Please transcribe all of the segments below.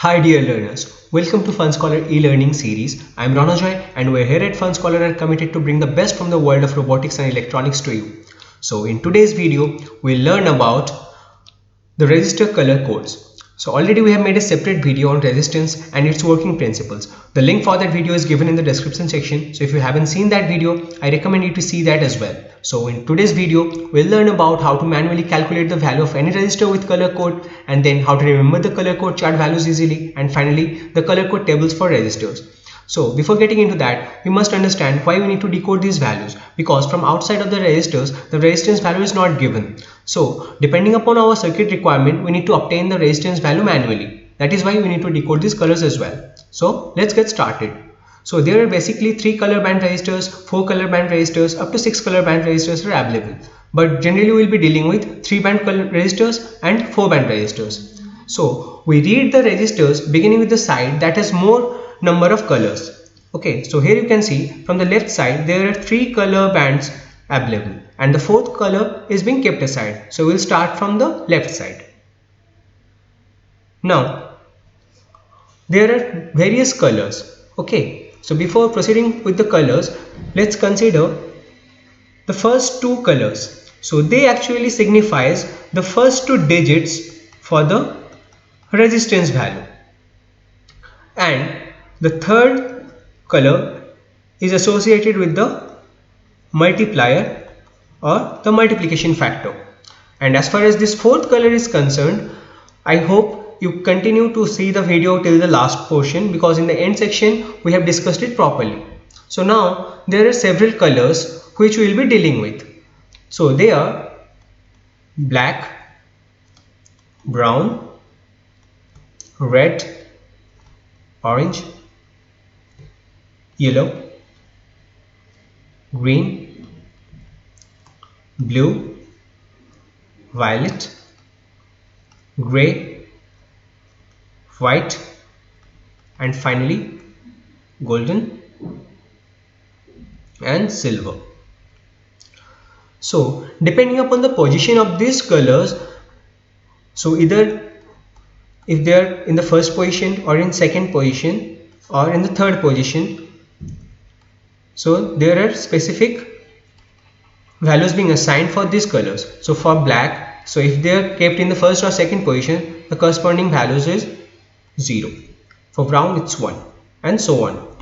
Hi dear learners, welcome to Fun Scholar e-learning series. I am Ronojoy and we're here at Fun Scholar are committed to bring the best from the world of robotics and electronics to you. So in today's video, we'll learn about the resistor color codes. So already we have made a separate video on resistance and its working principles. The link for that video is given in the description section. So if you haven't seen that video, I recommend you to see that as well. So in today's video, we'll learn about how to manually calculate the value of any resistor with color code, and then how to remember the color code chart values easily, and finally the color code tables for resistors. So before getting into that, we must understand why we need to decode these values, because from outside of the resistors, the resistance value is not given. So depending upon our circuit requirement, we need to obtain the resistance value manually. That is why we need to decode these colors as well. So let's get started. So there are basically 3 color band resistors, 4 color band resistors, up to 6 color band resistors are available. But generally we will be dealing with 3 band resistors and 4 band resistors. So we read the resistors beginning with the side that has more number of colors. Okay, so here you can see from the left side there are 3 color bands available and the 4th color is being kept aside. So we'll start from the left side. Now there are various colors. Okay, so before proceeding with the colors, let's consider the first 2 colors. So they actually signifies the first 2 digits for the resistance value, and the third color is associated with the multiplier or the multiplication factor. And as far as this 4th color is concerned, I hope you continue to see the video till the last portion, because in the end section we have discussed it properly. So now there are several colors which we will be dealing with. So they are black, brown, red, orange, yellow, green, blue, violet, gray, white, and finally golden and silver. So depending upon the position of these colors, so either if they are in the first position or in second position or in the third position, so there are specific values being assigned for these colors. So for black, so if they are kept in the first or second position, the corresponding values is 0. For brown it's 1, and so on.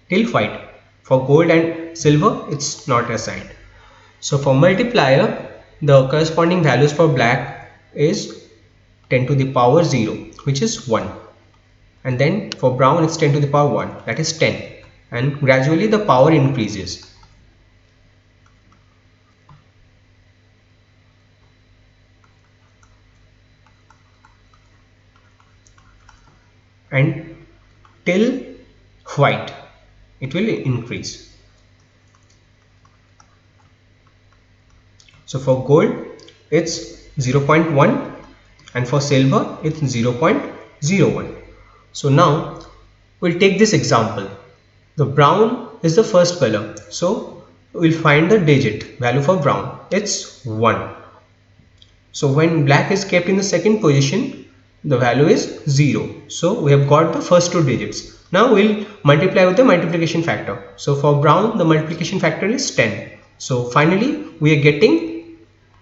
Till white. For gold and silver it's not assigned. So for multiplier, the corresponding values for black is 10 to the power 0, which is 1, and then for brown it's 10 to the power 1, that is 10, and gradually the power increases. And till white it will increase. So for gold it's 0.1 and for silver it's 0.01. So now we'll take this example. The brown is the first color, so we'll find the digit value for brown. It's 1. So when black is kept in the second position, the value is 0. So we have got the first 2 digits. Now we'll multiply with the multiplication factor. So for brown the multiplication factor is 10. So finally we are getting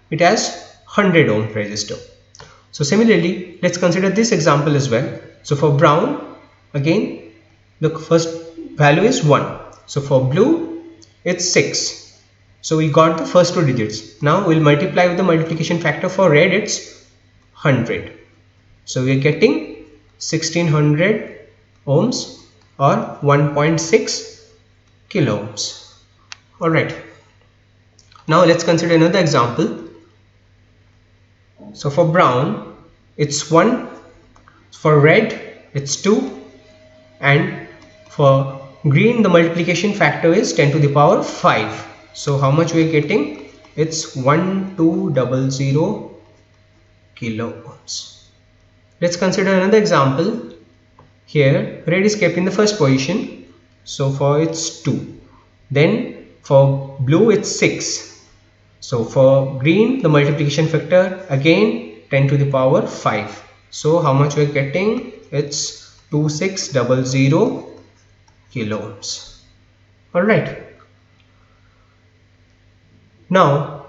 it as 100 ohm resistor. So similarly, let's consider this example as well. So for brown, again the first value is 1. So for blue it's 6. So we got the first 2 digits. Now we'll multiply with the multiplication factor. For red it's 100. So we are getting 1600 ohms or 1.6 kilo ohms. Alright. Now let's consider another example. So for brown it's 1, for red it's 2, and for green the multiplication factor is 10 to the power 5. So how much we are getting? It's 1200 kilo ohms. Let's consider another example. Here red is kept in the first position, so for it's 2. Then for blue it's 6. So for green, the multiplication factor again 10 to the power 5. So how much we're getting? It's 2600 kilo ohms. Alright. Now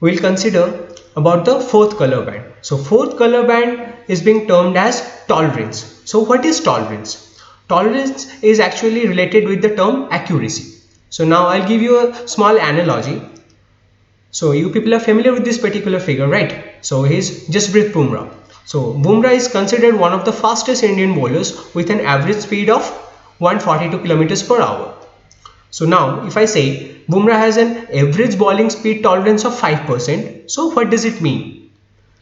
we'll consider about the fourth color band. So fourth color band is being termed as tolerance. So what is tolerance? Tolerance is actually related with the term accuracy. So now I'll give you a small analogy. So you people are familiar with this particular figure, right? So he's Jasprit Bumrah. So Bumrah is considered one of the fastest Indian bowlers with an average speed of 142 kilometers per hour. So now if I say Bumrah has an average bowling speed tolerance of 5%, so what does it mean?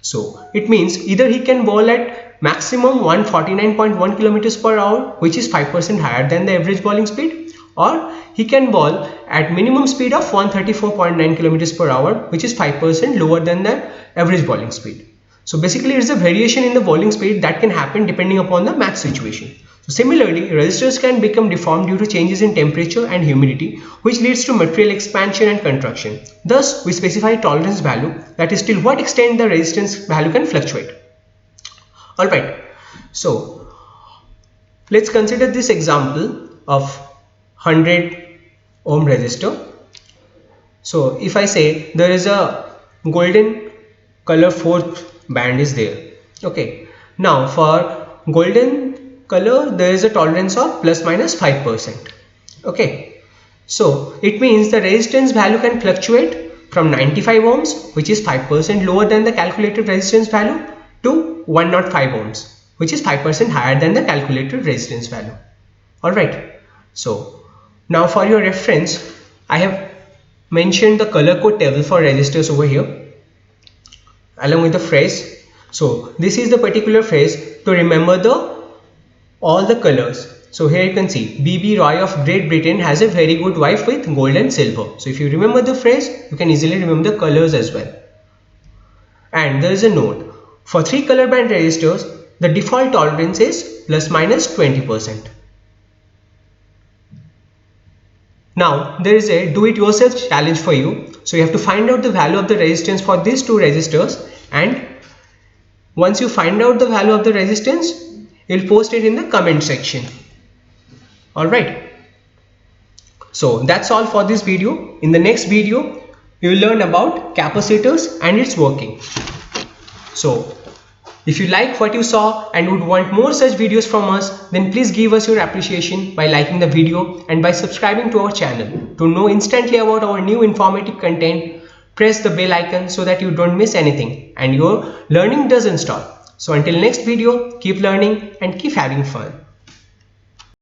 So it means either he can bowl at maximum 149.1 kilometers per hour, which is 5% higher than the average bowling speed, or he can bowl at minimum speed of 134.9 kilometers per hour, which is 5% lower than the average bowling speed. So basically it's a variation in the bowling speed that can happen depending upon the match situation. So similarly, resistors can become deformed due to changes in temperature and humidity, which leads to material expansion and contraction. Thus, we specify tolerance value, that is till what extent the resistance value can fluctuate. Alright, so let's consider this example of 100 ohm resistor. So if I say there is a golden color fourth band is there. Okay, now for golden color there is a tolerance of plus minus 5%. Okay, so it means the resistance value can fluctuate from 95 ohms, which is 5% lower than the calculated resistance value, to 105 ohms, which is 5% higher than the calculated resistance value. Alright, so now for your reference, I have mentioned the color code table for resistors over here along with the phrase. So this is the particular phrase to remember all the colors. So here you can see B.B. Roy of Great Britain has a very good wife with gold and silver. So if you remember the phrase, you can easily remember the colors as well. And there is a note. For 3 color band resistors, the default tolerance is plus minus 20%. Now there is a do-it-yourself challenge for you. So you have to find out the value of the resistance for these two resistors, and once you find out the value of the resistance, you'll post it in the comment section. Alright, so that's all for this video. In the next video, you will learn about capacitors and its working. So if you like what you saw and would want more such videos from us, then please give us your appreciation by liking the video and by subscribing to our channel. To know instantly about our new informative content, press the bell icon so that you don't miss anything and your learning doesn't stop. So until next video, keep learning and keep having fun.